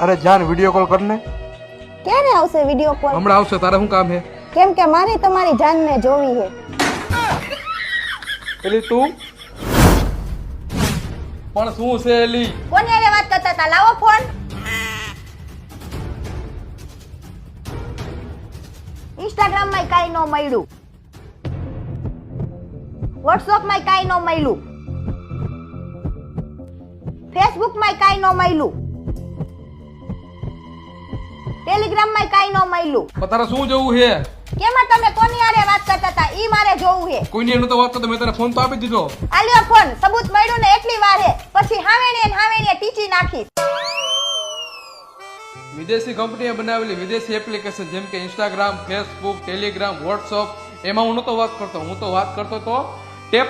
અરે જાન video call કરને. ક્યારે આવશે વિડિયો કોલ? હમણાં આવશે. તારે શું કામ છે? કેમ કે મારે તમારી જાનને જોવી છે. એલી તું પણ શું છે એલી? કોની હારે વાત કરતા હતા? લાવો ફોન. ઇન્સ્ટાગ્રામ માં કાઈ ન મળ્યું, વોટ્સએપ માં કાઈ ન મળ્યું, ફેસબુક માં કાઈ ન મળ્યું, ટેલિગ્રામ માં કાઈ ન મળ્યું. પણ તારે શું જોવું છે? કેમાં તમે કોની હારે વાત કરતા હતા ઈ મારે જોવું છે. કોઈની નતો વાત કરતો, મેં તને ફોન તો આપી દીધો. આલ્યો ફોન, સબૂત મળ્યું ને એટલી વાર હે, પછી હાવેણીએ ટીચી નાખી. વિદેશી કંપનીએ બનાવેલી વિદેશી એપ્લિકેશન જેમ કે ઇન્સ્ટાગ્રામ, ફેસબુક, ટેલિગ્રામ, વોટ્સઅપ, એમાં હું નતો વાત કરતો. હું તો વાત કરતો તો ટેપ